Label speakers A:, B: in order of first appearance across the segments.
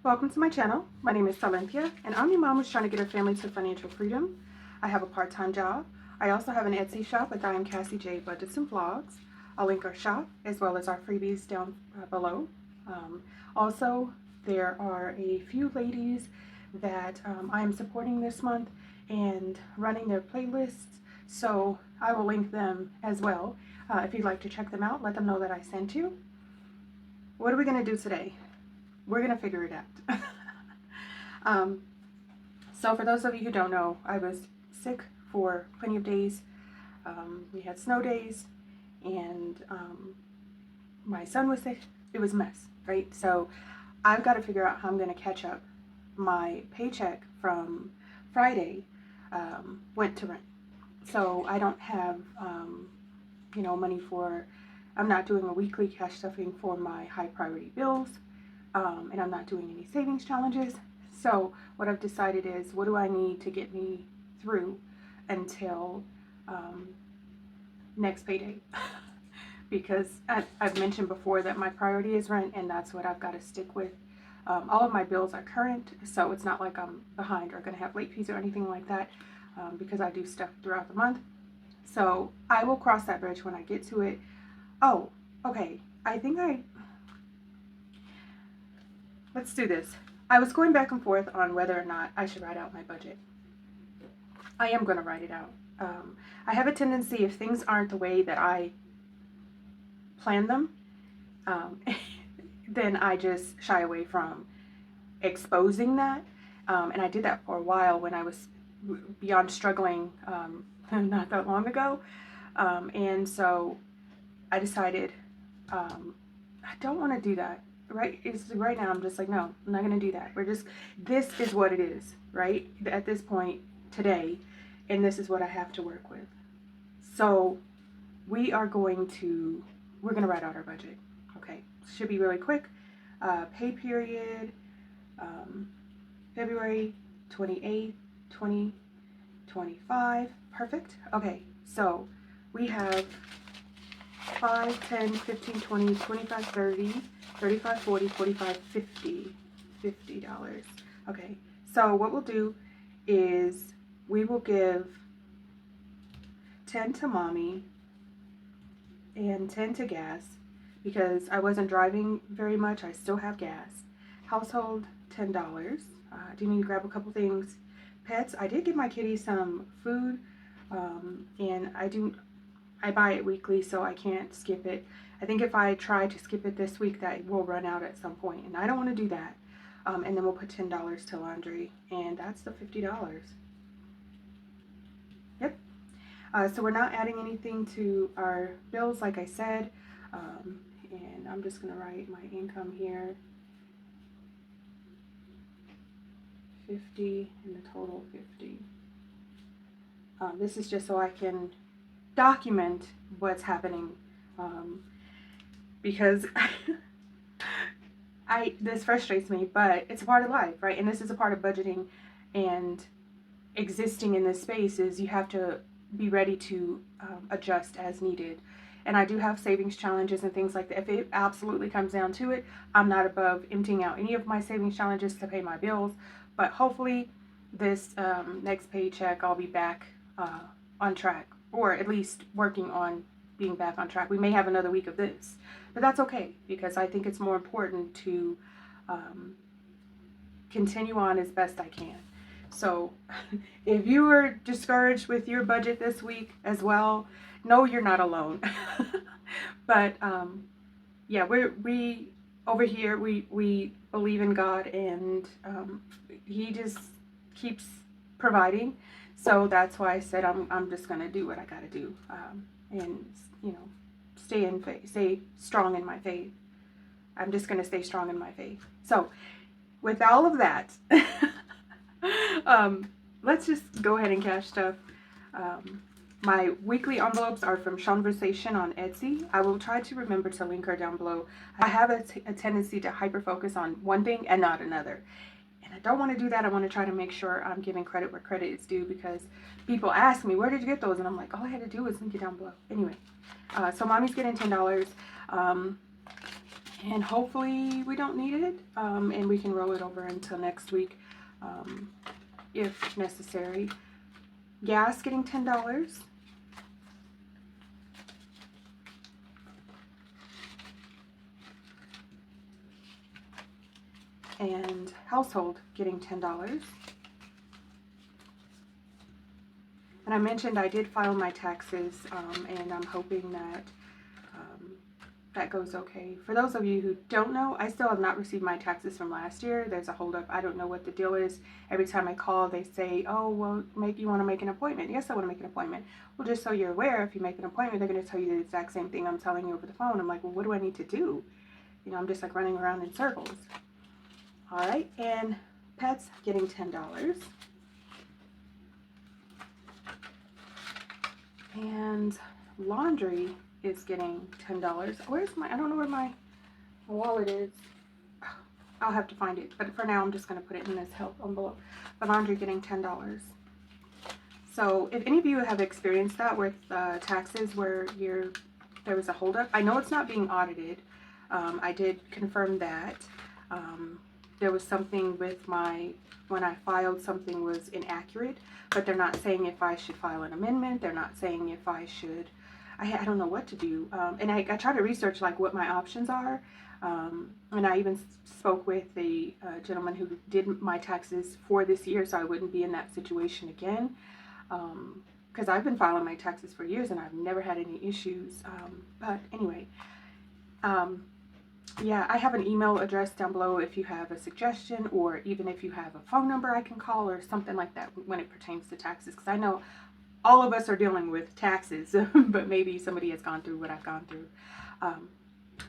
A: Welcome to my channel. My name is Silynthiac, and I'm your mom who's trying to get her family to financial freedom. I have a part-time job. I also have an Etsy shop with I am SilynthiaBudgets and Vlogs. I'll link our shop as well as our freebies down below. Also, there are a few ladies that I am supporting this month and running their playlists, so I will link them as well. If you'd like to check them out, let them know that I sent you. What are we going to do today? We're going to figure it out. So for those of you who don't know, I was sick for plenty of days. We had snow days, and my son was sick. It was a mess, right? So I've got to figure out how I'm going to catch up. My paycheck from Friday went to rent. So I don't have, money for, I'm not doing a weekly cash stuffing for my high priority bills. And I'm not doing any savings challenges. So what I've decided is, what do I need to get me through until next payday? Because I've mentioned before that my priority is rent, and that's what I've got to stick with. All of my bills are current, so it's not like I'm behind or going to have late fees or anything like that, because I do stuff throughout the month. So I will cross that bridge when I get to it. Oh, okay. Let's do this. I was going back and forth on whether or not I should write out my budget. I am going to write it out. I have a tendency, if things aren't the way that I plan them, then I just shy away from exposing that. And I did that for a while when I was beyond struggling not that long ago. And so I decided I don't want to do that. Right now I'm just like, no, I'm not going to do that. This is what it is, right? At this point today, and this is what I have to work with. So we're going to write out our budget. Okay. Should be really quick. Pay period, February 28th, 2025. Perfect. Okay. So we have 5, 10, 15, 20, 25, 30, 35, 40, 45, 50. $50. Okay, so what we'll do is we will give 10 to mommy and 10 to gas, because I wasn't driving very much. I still have gas. Household, $10. I do need to grab a couple things. Pets, I did give my kitty some food, and I buy it weekly, so I can't skip it. I think if I try to skip it this week, that will run out at some point, and I don't want to do that. And then we'll put $10 to laundry, and that's the $50. Yep. So we're not adding anything to our bills, like I said. And I'm just going to write my income here. 50 and the total 50. This is just so I can document what's happening, because this frustrates me, but it's a part of life, right? And this is a part of budgeting and existing in this space, is you have to be ready to adjust as needed. And I do have savings challenges and things like that. If it absolutely comes down to it, I'm not above emptying out any of my savings challenges to pay my bills, but hopefully this next paycheck I'll be back on track, or at least working on being back on track. We may have another week of this, but that's okay, because I think it's more important to continue on as best I can. So if you are discouraged with your budget this week as well, no, you're not alone. But yeah, we over here, we believe in God, and he just keeps providing. So that's why I said I'm just gonna do what I gotta do, and stay in faith, stay strong in my faith. I'm just gonna stay strong in my faith. So with all of that, let's just go ahead and cash stuff. My weekly envelopes are from Shonversation on Etsy. I will try to remember to link her down below. I have a tendency to hyper focus on one thing and not another. And I don't want to do that. I want to try to make sure I'm giving credit where credit is due, because people ask me, where did you get those? And I'm like, all I had to do was link it down below. Anyway, so mommy's getting $10. And hopefully we don't need it, and we can roll it over until next week if necessary. Gas getting $10. And household getting $10. And I mentioned I did file my taxes, and I'm hoping that that goes okay. For those of you who don't know, I still have not received my taxes from last year. There's a holdup. I don't know what the deal is. Every time I call, they say, oh, well, you want to make an appointment. Yes, I want to make an appointment. Well, just so you're aware, if you make an appointment, they're going to tell you the exact same thing I'm telling you over the phone. I'm like, well, what do I need to do? You know, I'm just like running around in circles. All right, and pets getting $10. And laundry is getting $10. Where's my, I don't know where my wallet is. I'll have to find it, but for now I'm just going to put it in this help envelope. But laundry getting $10. So if any of you have experienced that with taxes where there was a holdup, I know it's not being audited. I did confirm that. There was something with when I filed, something was inaccurate, but they're not saying if I should file an amendment. They're not saying if I should, I don't know what to do. And I try to research like what my options are. And I even spoke with the gentleman who did my taxes for this year, so I wouldn't be in that situation again. Because I've been filing my taxes for years and I've never had any issues. But anyway, yeah, I have an email address down below if you have a suggestion, or even if you have a phone number I can call or something like that when it pertains to taxes, because I know all of us are dealing with taxes, but maybe somebody has gone through what I've gone through.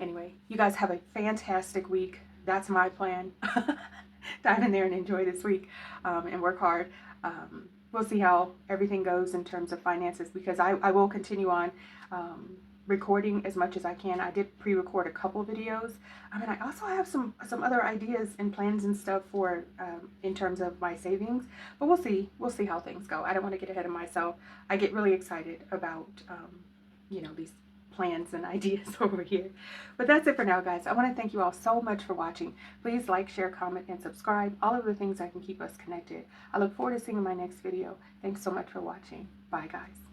A: Anyway, you guys have a fantastic week. That's my plan. Dive in there and enjoy this week, and work hard. We'll see how everything goes in terms of finances, because I will continue on recording as much as I can. I did pre-record a couple videos. I mean, I also have some other ideas and plans and stuff for in terms of my savings, but we'll see how things go. I don't want to get ahead of myself. I get really excited about you know, these plans and ideas over here. But that's it for now, guys. I want to thank you all so much for watching. Please like, share, comment, and subscribe. All of the things that can keep us connected. I look forward to seeing you in my next video. Thanks so much for watching. Bye, guys.